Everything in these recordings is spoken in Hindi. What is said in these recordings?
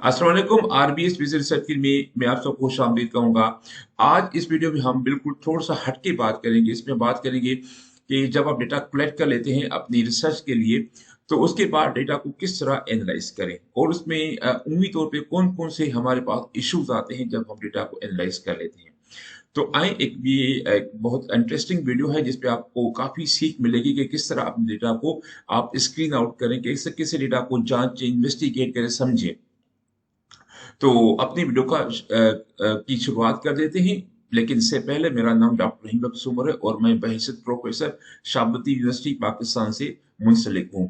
अस्सलाम वालेकुम। आरबीएस बिजनेस रिसर्च टीम में मैं आप सबको खुश आमदीद कहूंगा। आज इस वीडियो में हम बिल्कुल थोड़ा सा हटके बात करेंगे। इसमें बात करेंगे कि जब आप डेटा कलेक्ट कर लेते हैं अपनी रिसर्च के लिए, तो उसके बाद डेटा को किस तरह एनालाइज करें और उसमें उम्मी तौर पे कौन कौन से हमारे पास इश्यूज आते हैं जब हम डेटा को एनालाइज कर लेते हैं। तो आए एक बहुत इंटरेस्टिंग वीडियो है जिसपे आपको काफी सीख मिलेगी कि किस तरह अपने डेटा को आप स्क्रीन आउट करें, कैसे कैसे डेटा को जांचें, इन्वेस्टिगेट करें, समझें। तो अपनी वीडियो की शुरुआत कर देते हैं। लेकिन इससे पहले मेरा नाम डॉक्टर रहीम बख्श उमर है और मैं बहैसियत प्रोफेसर शाबती यूनिवर्सिटी पाकिस्तान से मुंसलिक हूँ।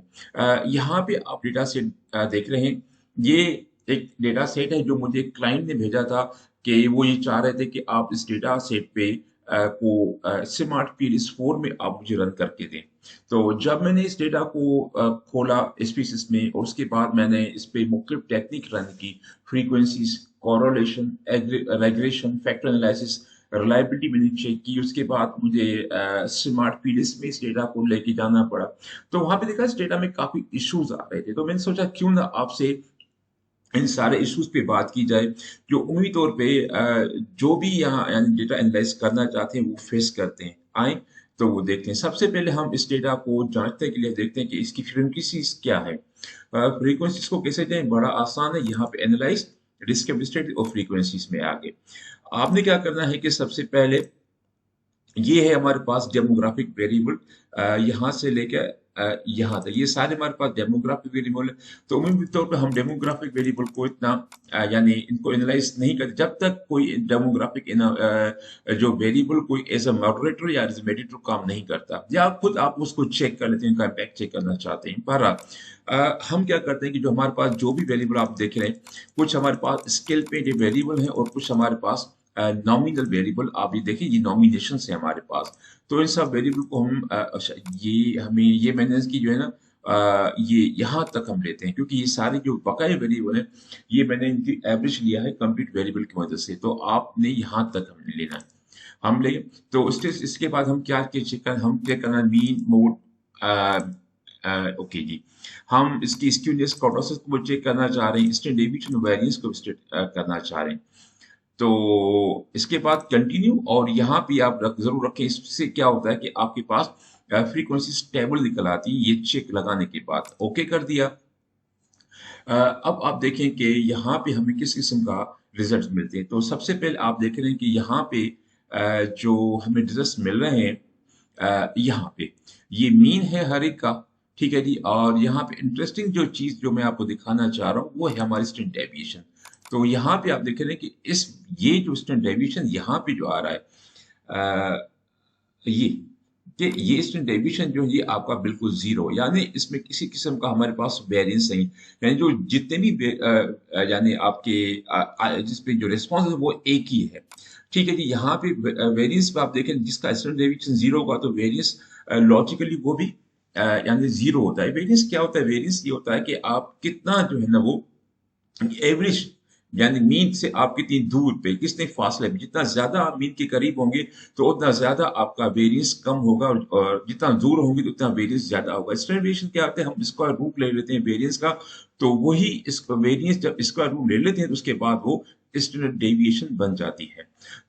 यहाँ पे आप डेटा सेट देख रहे हैं। ये एक डेटा सेट है जो मुझे एक क्लाइंट ने भेजा था कि वो ये चाह रहे थे कि आप इस डेटा सेट पे स्मार्ट पीडीएस 4 में आप मुझे रन करके दें। तो जब मैंने इस डेटा को खोला स्पीसीज में और उसके बाद मैंने इस पे मुख्तलिफ टेक्निक रन की, frequencies, correlation, regression, factor analysis, reliability मैंने चेक की। उसके बाद मुझे स्मार्ट पीडीएस में इस डेटा को लेके जाना पड़ा। तो वहां पे देखा इस डेटा में काफी इश्यूज आ रहे थे, तो मैंने सोचा क्यों ना आपसे इन सारे इश्यूज पे बात की जाए जो उम्मीद तौर पे जो भी यहाँ यानी डेटा एनालाइज करना चाहते हैं वो फेस करते हैं। आए तो वो देखते हैं। सबसे पहले हम इस डेटा को जांचने के लिए देखते हैं कि इसकी फ्रीक्वेंसीज क्या है। फ्रीक्वेंसीज को कैसे जाएं, बड़ा आसान है। यहाँ पे एनालाइज, डिस्कवरी स्टेट और फ्रीक्वेंसीज में आगे आपने क्या करना है कि सबसे पहले ये है हमारे पास डेमोग्राफिक वेरिएबल। यहाँ से लेकर यहाँ तक ये सारे हमारे पास डेमोग्राफिक वेरिएबल है। तो उम्मीद तौर पर हम डेमोग्राफिक वेरिएबल को इतना यानी इनको एनालाइज नहीं करते जब तक कोई डेमोग्राफिक जो वेरिएबल कोई एज अ मॉडरेटर या एज मेडिएटर काम नहीं करता, या खुद आप उसको चेक कर लेते हैं, उनका इम्पैक्ट चेक करना चाहते हैं। बहरहाल हम क्या करते हैं कि जो हमारे पास जो भी वेरिएबल आप देख रहे हैं, कुछ हमारे पास स्केल पे जो वेरिएबल है और कुछ हमारे पास नॉमिनल वेरिएबल। आप ये देखिए, ये नॉमिनेशन है हमारे पास। तो इन सब वेरिएबल को हम अच्छा, ये हमें ये मैंने की जो है ना ये यहाँ तक हम लेते हैं क्योंकि ये सारे जो बकाया वेरिएबल हैं ये मैंने इनकी एवरेज लिया है कंप्लीट वेरिएबल की मदद से। तो आपने यहाँ तक हमने लेना है, हम ले। तो इसके बाद हम क्या चेक कर हम चेक करना मीन मोड। ओके जी, हम इसकी स्क्यूनेस कर्टोसिस को चेक करना चाह रहे हैं, स्टैंडर्ड डेविएशन वेरिएंस को करना चाह रहे हैं। तो इसके बाद कंटिन्यू, और यहाँ भी आप जरूर रखें। इससे क्या होता है कि आपके पास फ्रीक्वेंसी स्टेबल निकल आती है ये चेक लगाने के बाद। ओके कर दिया। अब आप देखें कि यहाँ पे हमें किस किस्म का रिजल्ट मिलते हैं। तो सबसे पहले आप देख रहे हैं कि यहाँ पे जो हमें रिजल्ट मिल रहे हैं, यहाँ पे ये मीन है हर एक का। ठीक है जी। और यहाँ पे इंटरेस्टिंग जो चीज जो मैं आपको दिखाना चाह रहा हूँ वो है हमारी स्टैंडर्ड डेविएशन। तो यहाँ पे आप देख रहे हैं कि ये जो स्टैंडर्ड डेविएशन यहाँ पे जो आ रहा है, ये कि ये स्टैंडर्ड डेविएशन जो है ये आपका बिल्कुल जीरो, यानी इसमें किसी किस्म का हमारे पास वेरिएंस नहीं। यानी जो जितने भी यानी आपके जिसपे जो रिस्पॉन्स है वो एक ही है। ठीक है जी। यहाँ पे वेरिएंस पे आप देखें जिसका स्टैंडर्ड डेविएशन जीरो होगा तो वेरिएंस लॉजिकली वो भी यानी जीरो होता है। वेरिएंस क्या होता है? वेरिएंस ये होता है कि आप कितना जो है ना वो एवरेज यानी मीन से आप कितनी दूर पे, कितने फासले पे, जितना ज्यादा आप मीन के करीब होंगे तो उतना ज्यादा आपका वेरिएंस कम होगा, और जितना दूर होंगे तो उतना वेरिएंस ज्यादा होगा। स्टैंडर्ड वेरिएशन क्या होता है? हम स्क्वायर रूट ले लेते हैं वेरिएंस का, तो वही इसका वेरिएंस जब स्क्वायर रूट ले लेते हैं तो उसके बाद वो स्टैंडर्ड डेविएशन बन जाती है।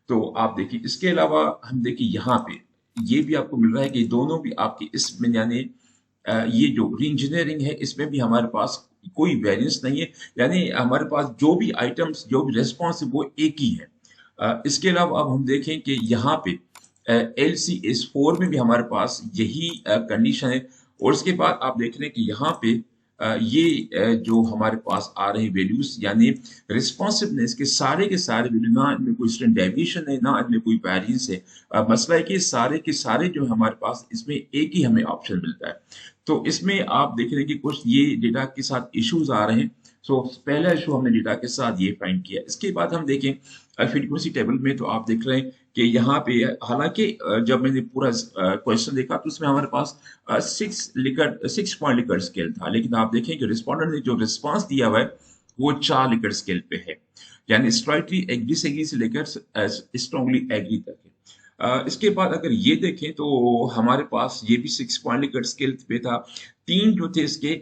तो आप देखिए, इसके अलावा हम देखिए यहाँ पे ये भी आपको मिल रहा है कि दोनों भी आपकी इसमें यानी ये जो री इंजीनियरिंग है इसमें भी हमारे पास कोई वेरिएंस नहीं है। यानी हमारे पास जो भी आइटम्स, जो भी रेस्पॉन्स है वो एक ही है। इसके अलावा अब हम देखें कि यहाँ पे LCS4 में भी हमारे पास यही कंडीशन है। और उसके बाद आप देख रहे हैं कि यहाँ पे जो हमारे पास आ रहे वैल्यूज यानी रिस्पॉन्सिवनेस के सारे वैल्यू, ना इनमें कोई स्टैंडर्ड डेविएशन है ना इनमें कोई वेरिएंस है। मसला है कि सारे के सारे जो हमारे पास इसमें एक ही हमें ऑप्शन मिलता है। तो इसमें आप देख रहे हैं कि कुछ ये डेटा के साथ इश्यूज आ रहे हैं। सो पहला इशू हमने डेटा के साथ ये फाइंड किया। इसके बाद हम देखें फ्रीक्वेंसी टेबल में, तो आप देख रहे हैं कि यहाँ पे हालांकि जब मैंने पूरा क्वेश्चन देखा तो उसमें हमारे पास 6 पॉइंट लिकर्ट स्केल था, लेकिन आप देखें कि रिस्पॉन्डेंट ने जो रिस्पॉन्स दिया हुआ है वो 4 लिकर्ट स्केल पे है। यानी स्लाइटली एग्री से लेकर स्ट्रॉन्गली एग्री तक है। इसके बाद अगर ये देखें तो हमारे पास ये भी 6 पॉइंट लिकर्ट स्केल पे था। तीन जो थे इसके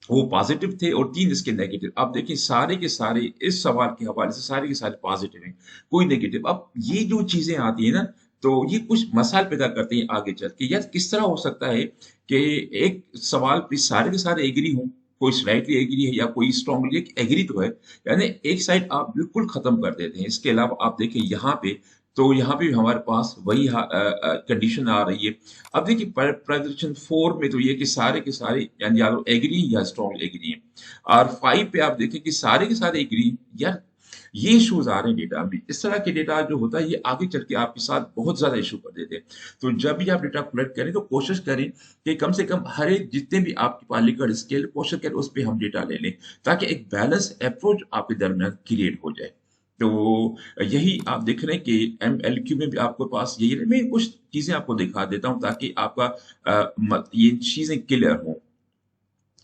वो पॉजिटिव थे और 3 इसके नेगेटिव। आप देखिए सारे के सारे इस सवाल के हवाले से सारे के सारे पॉजिटिव हैं, कोई नेगेटिव। अब ये जो चीजें आती है ना, तो ये कुछ मसाइल पैदा करते हैं आगे चल के। यार किस तरह हो सकता है कि एक सवाल पे सारे के सारे एग्री हों, कोई स्लाइटली एग्री है या कोई स्ट्रांगली एग्री तो है, यानी एक साइड आप बिल्कुल खत्म कर देते हैं। इसके अलावा आप देखिए यहाँ पे, तो यहाँ पे भी हमारे पास वही कंडीशन आ रही है। अब देखिए प्रेजेंटेशन 4 में तो ये कि सारे के सारे यानी या तो एग्री या स्ट्रॉन्ग एग्री हैं, और 5 पे आप देखें कि सारे के सारे एग्री। यार ये इश्यूज आ रहे हैं डेटा में। इस तरह के डेटा जो होता है ये आगे चल के आपके साथ बहुत ज्यादा इशू कर देते हैं। तो जब भी आप डेटा कलेक्ट करें तो कोशिश करें कि कम से कम हर एक जितने भी आपके पास लिकर्ड स्केल, कोशिश करें उस पर हम डेटा ले लें, ताकि एक बैलेंस अप्रोच आपके दरमियान क्रिएट हो जाए। तो यही आप देख रहे हैं कि MLQ में भी आपके पास यही है। मैं कुछ चीजें आपको दिखा देता हूं ताकि आपका ये चीजें क्लियर हो।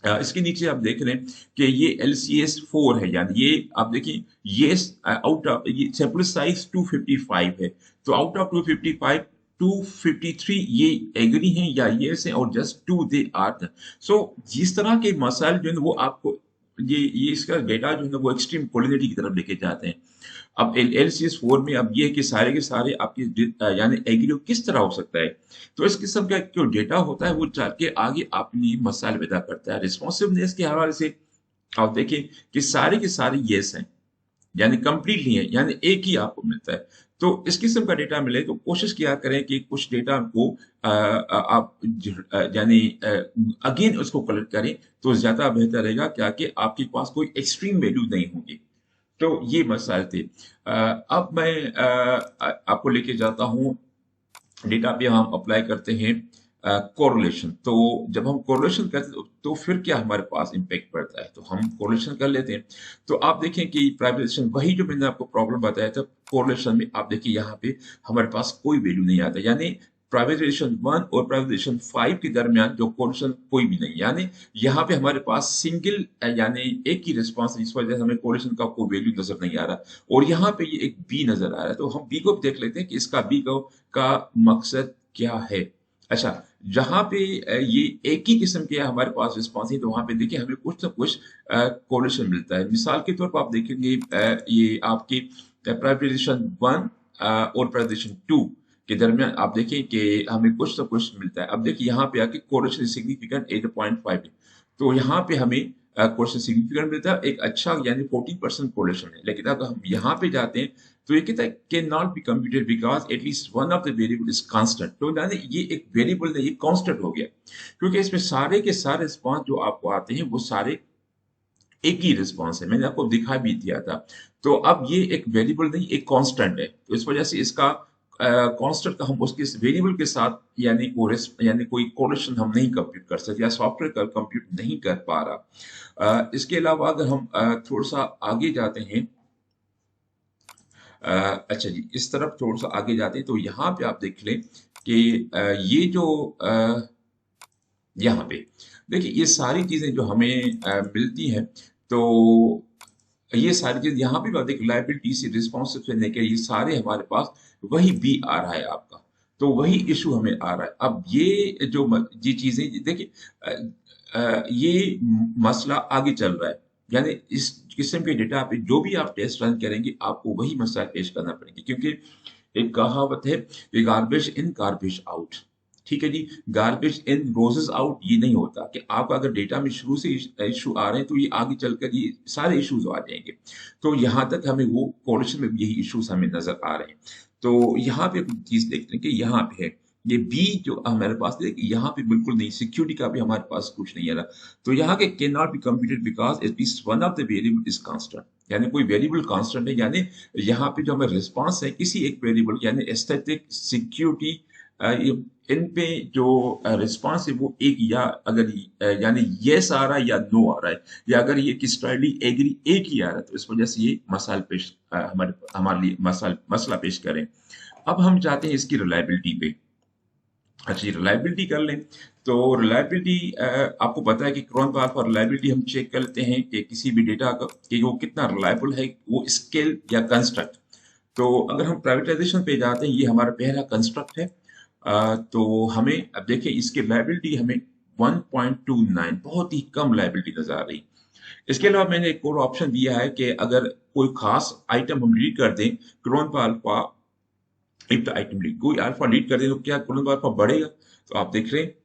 इसके नीचे आप देख रहे हैं कि ये LCS 4 है, यानी ये आप देखिए ये आउट ऑफ ये सैंपल साइज 255 है। तो आउट ऑफ 255 253 ये एग्री हैं या यस हैं, और जस्ट 2 दे आर। सो जिस तरह के मसाइल जो है ना वो आपको ये इसका डेटा जो है ना वो एक्सट्रीम कोलिनिटी की तरफ लेके जाते हैं। अब LCS 4 में अब ये है कि सारे के सारे आपके यानी एग्री किस तरह हो सकता है। तो इस किस्म का जो डेटा होता है वो चल के आगे अपनी मसाइल पैदा करता है। रिस्पॉन्सिवनेस के हवाले से आप देखिए कि सारे के सारे येस हैं, यानी कंप्लीटली है, यानी एक ही आपको मिलता है। तो इस किस्म का डेटा मिले तो कोशिश किया करें कि कुछ डेटा को आप यानी अगेन उसको कलेक्ट करें तो ज्यादा बेहतर रहेगा, क्या कि आपके पास कोई एक्सट्रीम वैल्यू नहीं होगी। तो ये मसाइल थे। अब मैं आपको लेके जाता हूँ डेटा पे हम अप्लाई करते हैं कोरिलेशन। तो जब हम कोरिलेशन करते हैं तो फिर क्या हमारे पास इम्पैक्ट पड़ता है, तो हम कोरिलेशन कर लेते हैं। तो आप देखें कि प्राइवेटाइजेशन वही जो मैंने आपको प्रॉब्लम बताया था, कोरिलेशन में आप देखिए यहाँ पे हमारे पास कोई वैल्यू नहीं आता, यानी प्राइवेटाइजेशन 1 और प्राइवेटाइजेशन 5 के दरमियान जो कोरिलेशन कोई भी नहीं, यानी यहाँ पे हमारे पास सिंगल यानी एक ही रिस्पॉन्स, इस वजह से हमें कोरिलेशन का कोई वैल्यू नजर नहीं आ रहा। और यहाँ पे ये एक बी नजर आ रहा है, तो हम बी को भी देख लेते हैं कि इसका बी का मकसद क्या है। अच्छा, जहां पे ये एक ही किस्म के हमारे पास रिस्पॉन्स है, तो वहां पे देखिए हमें कुछ ना कुछ कोरिलेशन मिलता है। मिसाल के तौर पर आप देखेंगे ये आपकी प्राइवेटाइजेशन 1 और प्राइवेटाइजेशन 2 के दरमियान आप देखिए कि हमें कुछ ना कुछ मिलता है। अब देखिए यहाँ पे आके कोरिलेशन सिग्निफिकेंट 8.5 है, तो यहाँ पे हमें कोरिलेशन सिग्निफिकेंट मिलता है, एक अच्छा यानी 14% कोरिलेशन है। लेकिन अगर हम यहाँ पे जाते हैं तो ये कहता है can not be computed because at least one of the variable is constant. तो यानी ये एक वेरिएबल नहीं, ये कांस्टेंट हो गया, क्योंकि इसमें सारे के सारे रिस्पॉन्स जो आपको आते हैं वो सारे एक ही रिस्पॉन्स है, मैंने आपको दिखा भी दिया था। तो अब ये एक वेरिएबल नहीं, एक कांस्टेंट है, तो इस वजह से इसका कांस्टेंट का हम उसके वेरिएबल के साथ यानी कोई कोरिलेशन हम नहीं कंप्यूट कर सकते, या सॉफ्टवेयर कंप्यूट नहीं कर पा रहा। इसके अलावा अगर हम थोड़ा सा आगे जाते हैं, अच्छा जी, इस तरफ थोड़ा सा आगे जाते हैं तो यहाँ पे आप देख लें कि ये जो यहाँ पे देखिए ये सारी चीजें जो हमें मिलती हैं, तो ये सारी चीज यहाँ पे बात लाइबिलिटी से रिस्पॉन्सिव से लेके ये सारे हमारे पास वही बी आ रहा है आपका, तो वही इशू हमें आ रहा है। अब ये जो ये चीजें देखिए ये मसला आगे चल रहा है, यानी इस किस्म के डेटा पे जो भी आप टेस्ट रन करेंगे आपको वही मसला पेश करना पड़ेगा, क्योंकि एक कहावत है कि गार्बेज इन गार्बेज आउट। ठीक है जी, गार्बेज इन रोजेस आउट ये नहीं होता कि आप अगर डेटा में शुरू से इशू आ रहे हैं तो ये आगे चलकर ये सारे इश्यूज आ जाएंगे। तो यहाँ तक हमें वो कोरिलेशन में यही इश्यूज हमें नजर आ रहे हैं। तो यहाँ पे चीज देखते हैं कि यहाँ पे है ये बी जो हमारे पास है, यहाँ पे बिल्कुल नहीं, सिक्योरिटी का भी हमारे पास कुछ नहीं आ रहा। तो यहाँ के can not be computed because at least one of the variable is constant, यानी कोई वेरिएबल कांस्टेंट है, यानी यहाँ पे जो हमें रिस्पांस है किसी एक वेरिएबल यानी एस्थेटिक सिक्योरिटी इन पे जो रिस्पांस है वो एक, या अगर यानी यस आ रहा है या नो आ रहा है, या अगर ये किस्टली एग्री एक ही आ रहा है, तो इस वजह से ये मसाइल पेश हमारे लिए मसला पेश करें। अब हम जाते हैं इसकी रिलायबिलिटी पे। अच्छा, रिलायबिलिटी कर लें तो रिलायबिलिटी आपको पता है कि क्रॉन पाथ पर रिलायबिलिटी हम चेक कर लेते हैं कि किसी भी डेटा का कि वो कितना रिलायबल है, वो स्केल या कंस्ट्रक्ट। तो अगर हम प्राइवेटाइजेशन पे जाते हैं, ये हमारा पहला कंस्ट्रक्ट है। तो हमें अब देखिए इसकी रिलायबिलिटी हमें 1.29, बहुत ही कम लायबिलिटी नजर आ रही। इसके अलावा मैंने एक और ऑप्शन दिया है कि अगर कोई खास आइटम हम रीड कर दें, clone alpha, if the item lead, कोई अल्फा लीड कर दे तो क्या क्लोन अल्फा बढ़ेगा? तो आप देख रहे हैं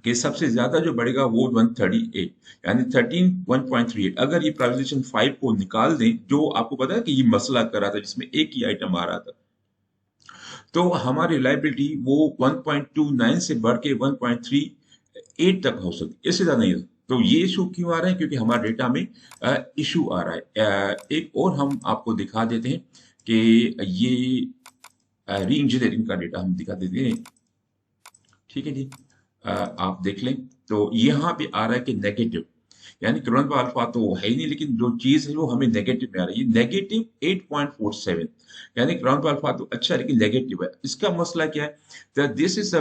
कि सबसे ज्यादा जो बढ़ेगा वो 138, यानी 131.38। अगर ये प्राइवेटाइजेशन 5 को निकाल दें, जो आपको पता है कि ये मसला कर रहा था जिसमें एक ही आइटम आ रहा था, तो हमारी लाइबिलिटी वो 1.29 से बढ़ के 1.38 तक हो सकती, इससे ज्यादा नहीं हो। तो ये इशू क्यों आ रहा है? क्योंकि हमारे डेटा में इशू आ रहा है। एक और हम आपको दिखा देते हैं कि ये री इंजीनियरिंग का डेटा हम दिखा देते हैं। ठीक है जी, आप देख लें तो यहाँ पे आ रहा है कि नेगेटिव, यानी तुरंत अल्फा तो है ही नहीं, लेकिन जो चीज है वो हमें नेगेटिव में आ रही है, नेगेटिव 8.47, यानी तुरंत अल्फा तो अच्छा है लेकिन नेगेटिव है। इसका मसला क्या है? This is the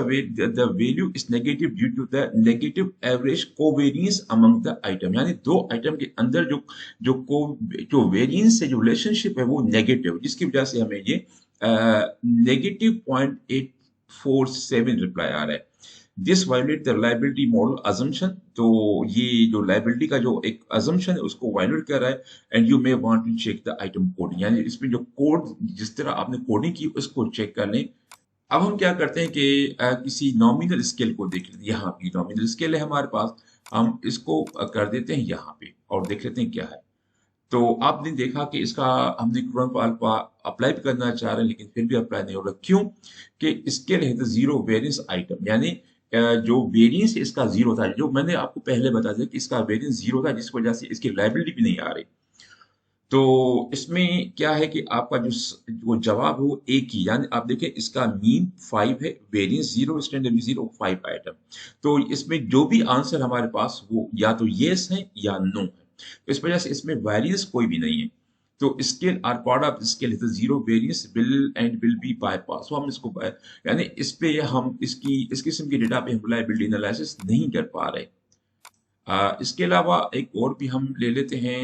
value is negative due to the negative average covariance among the item, यानी दो आइटम के अंदर जो वेरियंस है, जो रिलेशनशिप है वो नेगेटिव, जिसकी वजह से हमें ये नेगेटिव 0.847 रिप्लाई आ रहा है। This violate the liability model assumption, तो ये जो लाइबिलिटी का जो एक अजम्पशन है उसको वायलेट कर रहा है। And you may want to check the item coding, यानी इसमें जो कोड जिस तरह आपने कोडिंग की उसको चेक कर लें। अब हम क्या करते हैं कि किसी नॉमिनल स्केल को देख लेते हैं। यहाँ भी नॉमिनल स्केल है हमारे पास, हम इसको कर देते हैं यहाँ पे और देख लेते हैं क्या है। तो आपने देखा कि इसका हमने क्रोन अल्फा अप्लाई भी करना चाह रहे हैं लेकिन फिर भी अप्लाई नहीं हो रहा। क्यों? कि स्केल है तो जीरो वेरिएंस आइटम, यानी जो वेरिएंस इसका जीरो था, जो मैंने आपको पहले बता दिया कि इसका वेरिएंस जीरो था, जिस वजह से इसकी लायबिलिटी भी नहीं आ रही। तो इसमें क्या है कि आपका जो जवाब है वो एक ही, यानी आप देखें इसका मीन 5 है, variance zero, standard zero, 5 item. तो इसमें जो भी आंसर हमारे पास वो या तो येस है या नो है, तो इस वजह से इसमें वेरिएंस कोई भी नहीं है। तो scale are part of scale है तो zero variance will be bypass. तो हम इसको यानी इस पे हम इस किस्म के डेटा पे हम रिलायबिलिटी एनालिसिस नहीं कर पा रहे। इसके अलावा एक और भी हम ले लेते हैं,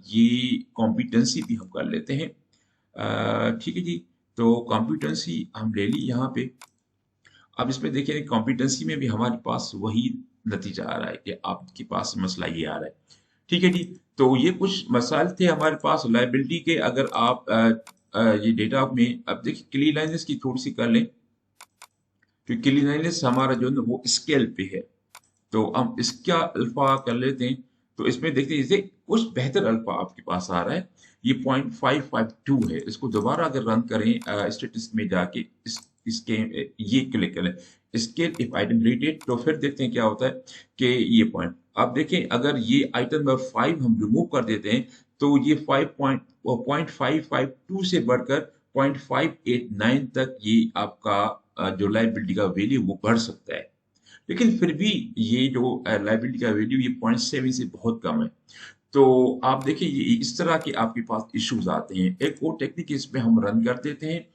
ये कॉम्पिटेंसी भी हम कर लेते हैं। ठीक है जी, तो कॉम्पिटेंसी हम ले ली यहाँ पे। अब इसमें देखिए कॉम्पिटेंसी में भी हमारे पास वही नतीजा आ रहा है कि आपके पास मसला ये आ रहा है। ठीक है जी, तो ये कुछ मसाइल थे हमारे पास लाइबिलिटी के। अगर आप ये डेटा में अब देखिए क्लीनलीनेस की थोड़ी सी कर लें, क्योंकि क्लीनलीनेस हमारा जो है ना वो स्केल पे है, तो हम इसका अल्फा कर लेते हैं। तो इसमें देखते हैं जैसे कुछ बेहतर अल्फा आपके पास आ रहा है, ये 0.552 है। इसको दोबारा अगर रन करें स्टेटिस्टिक्स में जाके इसके ये क्लिक करें स्केल इफ आइटम रिलेटेड, तो फिर देखते हैं क्या होता है कि ये पॉइंट आप देखें, अगर ये आइटम नंबर 5 हम रिमूव कर देते हैं तो ये 0.552 से बढ़कर 0.589 तक ये आपका जो लायबिलिटी का वैल्यू वो बढ़ सकता है। लेकिन फिर भी ये जो लायबिलिटी का वैल्यू ये 0.7 से बहुत कम है। तो आप देखिए ये इस तरह के आपके पास इश्यूज आते हैं। एक और टेक्निक इसमें हम रन कर देते हैं,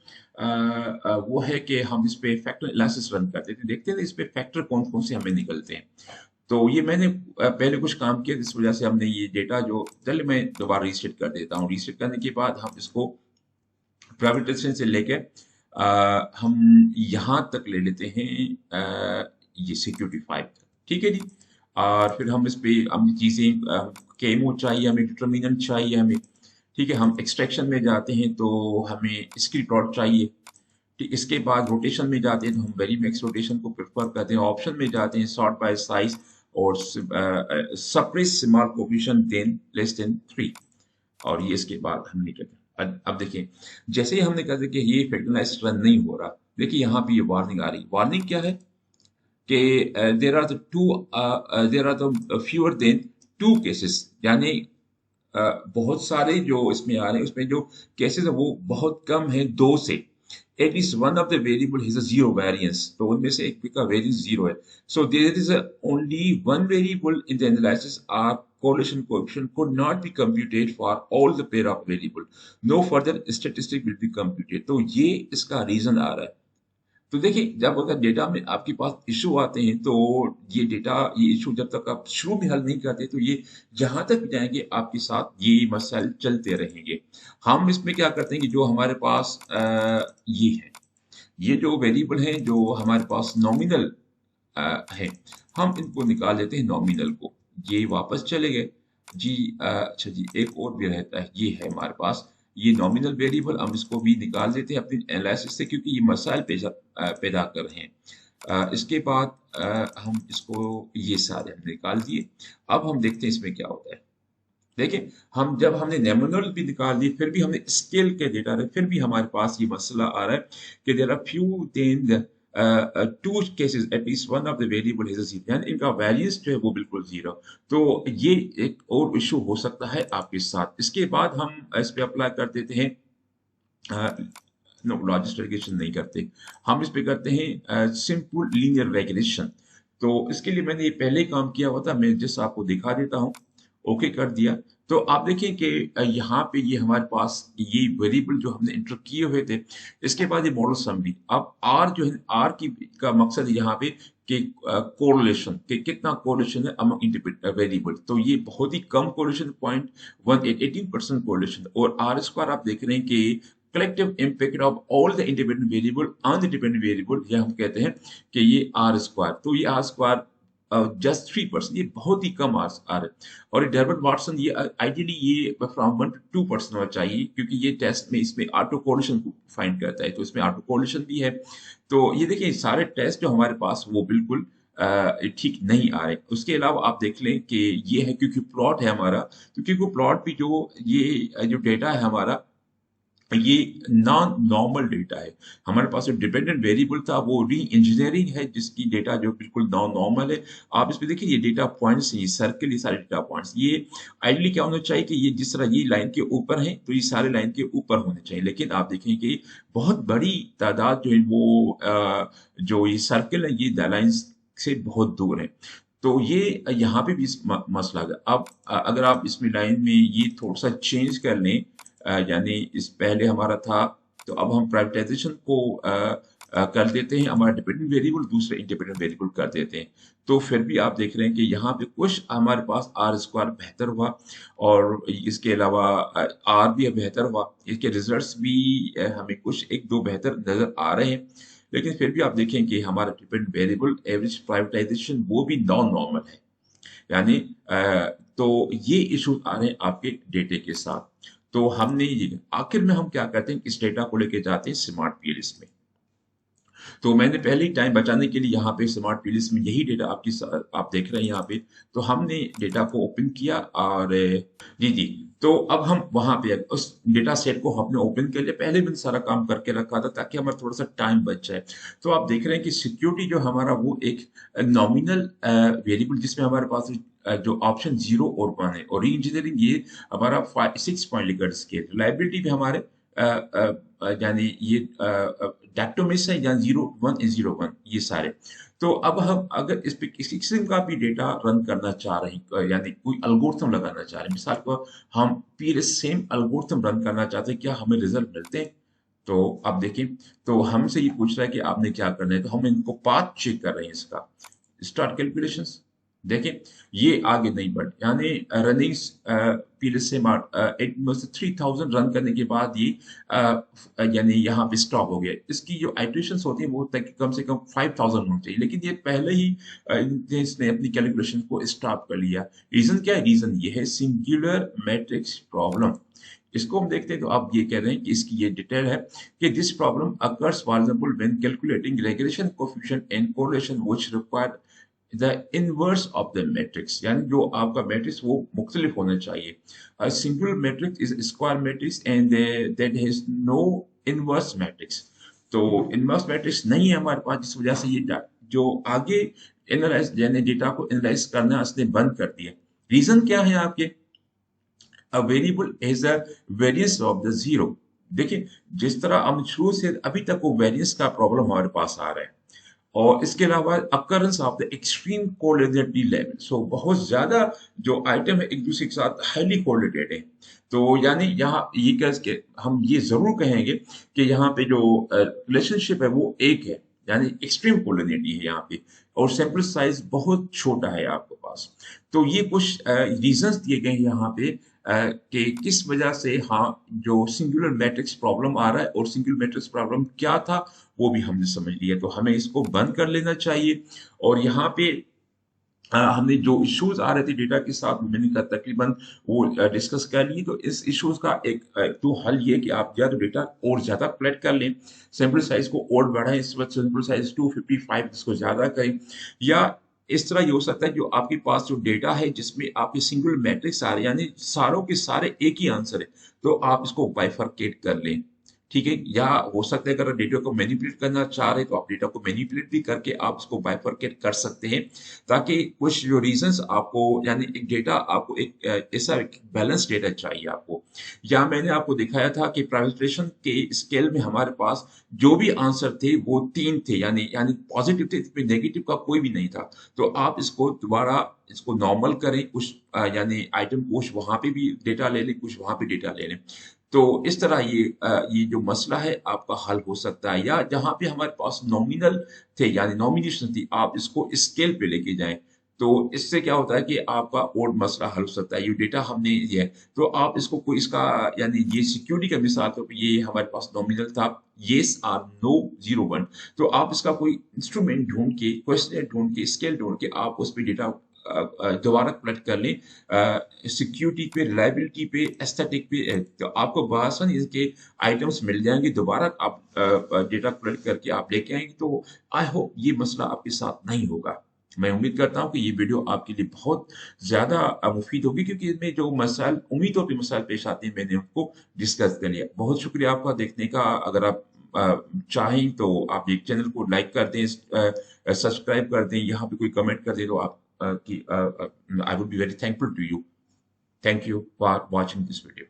वो है कि हम इस पे फैक्टर एनालिसिस रन कर देते हैं, देखते हैं इस पे फैक्टर कौन कौन से हमें निकलते हैं। तो ये मैंने पहले कुछ काम किया, इस वजह से हमने ये डेटा जो, चलिए मैं दोबारा रीसेट कर देता हूँ। रीसेट करने के बाद हम इसको प्राइवेटाइजेशन से लेके हम यहाँ तक ले लेते हैं, ये सिक्योरिटी 5 तक। ठीक है जी, और फिर हम इस पे हम चीजें केमो चाहिए, हमें डिटर्मिनेंट चाहिए हमें। ठीक है, हम एक्सट्रैक्शन में जाते हैं तो हमें इसकी प्लॉट चाहिए। ठीक, इसके बाद रोटेशन में जाते हैं तो हम वेरी मैक्स रोटेशन को प्रेफर करते हैं। ऑप्शन में जाते हैं सॉर्ट बाय साइज और suppress small coefficient than less than 3, और ये इसके बाद हम नहीं करते। अब देखिए जैसे ही हमने कहा कि ये फैक्टराइज रन नहीं हो रहा, देखिए यहाँ पे ये वार्निंग आ रही। वार्निंग क्या है कि there are the fewer than 2 cases, यानी बहुत सारे जो इसमें आ रहे हैं उसमें जो केसेस है वो बहुत कम है 2 से। At least one of the variable has a zero variance, तो उनमें से एक का वेरिएंस जीरो है। So there is only one variable in the analysis or correlation coefficient could not be computed for all the pair of variable, no further statistic will be computed। तो ये इसका रीजन आ रहा है। तो देखिए जब अगर डेटा में आपके पास इशू आते हैं तो ये इशू जब तक आप शुरू में हल नहीं करते तो ये जहां तक भी जाएंगे आपके साथ ये मसाइल चलते रहेंगे। हम इसमें क्या करते हैं कि जो हमारे पास ये है, ये जो वेरिएबल है जो हमारे पास नॉमिनल है, हम इनको निकाल देते हैं नॉमिनल को। ये वापस चले गए जी। अच्छा जी, एक और भी रहता है, ये है हमारे पास ये नॉमिनल वेरिएबल, हम इसको भी निकाल देते हैं अपनी एनालिसिस से, क्योंकि ये मसाइल पैदा कर रहे हैं। इसके बाद हम इसको ये सारे हम निकाल दिए। अब हम देखते हैं इसमें क्या होता है। देखिए, हम जब हमने नॉमिनल भी निकाल दिए, फिर भी हमने स्केल के डेटा रहे, फिर भी हमारे पास ये मसला आ रहा है कि there are few than two cases at least one of the variable is zero, यानी इनका वैरियंस जो है वो बिल्कुल जीरो। तो ये एक और इशू हो सकता है आपके साथ। इसके बाद हम इस पे अप्लाई कर देते हैं, नो लॉजिस्टिक रिग्रेशन नहीं करते, हम इस पे करते हैं सिंपल लीनियर रिग्रेशन। तो इसके लिए मैंने ये पहले ही काम किया हुआ था, मैं जस्ट आपको दिखा देता हूँ। ओके कर दिया। तो आप देखें कि यहाँ पे ये हमारे पास ये वेरिएबल जो हमने इंटर किए हुए थे, इसके बाद ये मॉडल समरी। अब आर जो है, आर की का मकसद है यहाँ पे कि कोरिलेशन, कि कितना कोरिलेशन है अमंग इंडिपेंडेंट वेरिएबल। तो ये बहुत ही कम कोरिलेशन, 0.18% कोरिलेशन। और आर स्क्वायर आप देख रहे हैं कि collective impact of all the independent variable on the dependent variable, ये हम कहते हैं कि ये आर स्क्वायर। तो ये आर स्क्वायर जस्ट 3%, ये बहुत ही कम आ रहा है। और डर्बन वाटसन, ये आइडियली ये फ्रॉम 1 to 2% होना चाहिए, क्योंकि ये टेस्ट में इसमें ऑटो कोरिलेशन को फाइंड करता है, तो इसमें ऑटो कोरिलेशन भी है। तो ये देखिए सारे टेस्ट जो हमारे पास वो बिल्कुल ठीक नहीं आ रहे। उसके अलावा आप देख लें कि ये है, क्योंकि प्लॉट है हमारा, तो क्योंकि प्लॉट भी जो ये जो डेटा है हमारा, ये नॉन नॉर्मल डेटा है। हमारे पास जो डिपेंडेंट वेरिएबल था वो री इंजीनियरिंग है, जिसकी डेटा जो बिल्कुल नॉन नॉर्मल है। आप इसमें देखिए ये डेटा पॉइंट्स, ये सर्कल, ये सारे डेटा पॉइंट्स, ये आइडियली क्या होना चाहिए कि ये जिस तरह ये लाइन के ऊपर है, तो ये सारे लाइन के ऊपर होने चाहिए। लेकिन आप देखें कि बहुत बड़ी तादाद जो है वो जो ये सर्कल है, ये लाइन से बहुत दूर है। तो ये यहाँ पे भी मसला है। अब अगर आप इसमें लाइन में ये थोड़ा सा चेंज कर लें, यानी इस पहले हमारा था, तो अब हम प्राइवेटाइजेशन को कर देते हैं, हमारा डिपेंडेंट वेरिएबल दूसरे इंडिपेंडेंट वेरिएबल कर देते हैं। तो फिर भी आप देख रहे हैं कि यहाँ पे कुछ हमारे पास आर स्क्वायर बेहतर हुआ, और इसके अलावा आर भी बेहतर हुआ। इसके रिजल्ट्स भी हमें कुछ एक दो बेहतर नजर आ रहे हैं। लेकिन फिर भी आप देखें कि हमारा डिपेंडेंट वेरिएबल एवरेज प्राइवेटाइजेशन वो भी नॉन नॉर्मल है, यानी तो ये इश्यूज आ रहे हैं आपके डेटे के साथ। तो हमने ये आखिर में हम क्या करते हैं, इस डेटा को लेके जाते हैं स्मार्ट पीएलएस में। तो मैंने पहले ही टाइम बचाने के लिए यहाँ पे स्मार्ट पीएलएस में यही डेटा आप देख रहे हैं यहाँ पे। तो हमने डेटा को ओपन किया, और जी जी, तो अब हम वहां पे उस डेटा सेट को हमने ओपन कर लिया। पहले मैंने सारा काम करके रखा था ताकि हमारा थोड़ा सा टाइम बच जाए। तो आप देख रहे हैं कि सिक्योरिटी जो हमारा वो एक नॉमिनल वेरिएबल, जिसमें हमारे पास जो ऑप्शन 0 और 1 है, और री इंजीनियरिंग ये हमारा 6 पॉइंट लिखकर स्केल। रिलायबिलिटी भी हमारे यानी ये डैक्टोमिस है, या 0 1 0 1 ये सारे। तो अब हम अगर इस पे किसी किस्म का भी डेटा रन करना चाह रहे हैं, यानी कोई एल्गोरिथम लगाना चाह रहे हैं, मिसाल को हम पूरे सेम एल्गोरिथम रन करना चाहते हैं, क्या हमें रिजल्ट मिलते हैं? तो आप देखिए, तो हमसे ये पूछ रहा है कि आपने क्या करना है। तो हम इनको पाथ चेक कर रहे हैं इसका, स्टार्ट कैलकुलेशंस। देखें, ये आगे नहीं बढ़, यानी रनिंग पीरियड से 3000 रन करने के बाद ये यानी यहाँ पे स्टॉप हो गया। इसकी जो आइट्रेशंस होती हैं वो तक कम से कम 5000 होनी चाहिए, लेकिन ये पहले ही इसने अपनी कैलकुलेशन को स्टॉप कर लिया। रीजन क्या है? रीजन ये है सिंगुलर मैट्रिक्स प्रॉब्लम। इसको हम देखते हैं, तो आप ये कह रहे हैं कि इसकी ये डिटेल है कि this problem occurs for example when calculating regression coefficient and correlation which require the inverse of the matrix, यानी जो आपका मैट्रिक्स वो मुख्तलिफ होना चाहिए। Single matrix is square matrix and that has no inverse matrix. तो इनवर्स मैट्रिक्स नहीं है हमारे पास, जिस वजह से ये जो आगे एनालाइज, यानी डेटा को एनालाइज करना इसने बंद कर दिया। रीजन क्या है आपके? a variable is a variance of the zero। देखिए, जिस तरह हम शुरू से अभी तक वो वेरिएंस का प्रॉब्लम हमारे पास आ रहा है, और इसके अलावा occurrence of the extreme correlativity level. So बहुत ज्यादा जो आइटम है एक दूसरे के साथ हाईली कोरिलेटेड है। तो यानी यहाँ ये कह के हम ये जरूर कहेंगे कि यहाँ पे जो रिलेशनशिप है वो एक है, यानी एक्सट्रीम कोरिलेटिविटी है यहाँ पे, और सैंपल साइज बहुत छोटा है आपके पास। तो ये कुछ रीजंस दिए गए हैं यहाँ पे कि किस वजह से हाँ जो सिंगुलर मैट्रिक्स प्रॉब्लम आ रहा है और सिंगुलर मैट्रिक्स प्रॉब्लम क्या था वो भी हमने समझ लिया। तो हमें इसको बंद कर लेना चाहिए। और यहाँ पे हमने जो इश्यूज आ रहे थे डेटा के साथ मैंने कहा तकरीबन वो डिस्कस कर लिए। तो इस इश्यूज का एक तो हल ये है कि आप या तो डेटा और ज्यादा कलेक्ट कर लें, सैंपल साइज को और बढ़ाएं, इस वक्त सैंपल साइज 255 इसको ज्यादा करें, या इस तरह ये हो सकता है जो आपके पास जो डेटा है जिसमें आपके सिंगल मैट्रिक्स आ रहे हैं यानी सारों के सारे एक ही आंसर है, तो आप इसको बाइफरकेट कर लें। ठीक है, या हो सकता है अगर डेटा को मैनिपुलेट करना चाह रहे हैं तो आप डेटा को मैनिपुलेट भी करके आप उसको बाइफरकेट कर सकते हैं, ताकि कुछ जो रीजंस आपको यानी एक डेटा आपको एक ऐसा बैलेंस डेटा चाहिए आपको। या मैंने आपको दिखाया था कि प्राइवेटाइजेशन के स्केल में हमारे पास जो भी आंसर थे वो 3 थे, यानी यानी पॉजिटिव थे, इसमें नेगेटिव का कोई भी नहीं था। तो आप इसको दोबारा इसको नॉर्मल करें, कुछ यानी आइटम कुछ वहां पे भी डेटा ले लें, कुछ वहां पे डेटा ले लें। तो इस तरह ये जो मसला है आपका हल हो सकता है। या जहां पे हमारे पास नॉमिनल थे यानी नॉमिनेशन थी, आप इसको स्केल पे लेके जाएं। तो इससे क्या होता है कि आपका और मसला हल हो सकता है। ये डेटा हमने ये है, तो आप इसको कोई इसका यानी ये सिक्योरिटी का मिसाल तो ये हमारे पास नॉमिनल था येस और नो 01, तो आप इसका कोई इंस्ट्रूमेंट ढूंढ के, क्वेश्चन ढूंढ के, स्केल ढूंढ के आप उस पर डेटा दोबारा कलेक्ट कर लें, सिक्योरिटी पे, रिलायबिलिटी पे, एस्थेटिक पे, तो आपको बआसानी इसके आइटम्स मिल जाएंगे। दोबारा आप डेटा कलेक्ट करके आप लेके आएंगे। तो आई होप ये मसला आपके साथ नहीं होगा। मैं उम्मीद करता हूँ कि ये वीडियो आपके लिए बहुत ज़्यादा मुफीद होगी, क्योंकि इसमें जो मसाइल उम्मीद तौर पे मसाइल पेश आते हैं मैंने उनको डिस्कस कर लिया। बहुत शुक्रिया आपका देखने का। अगर आप चाहें तो आप एक चैनल को लाइक कर दें, सब्सक्राइब कर दें, यहाँ पे कोई कमेंट कर दें तो आप I would be very thankful to you. Thank you for watching this video.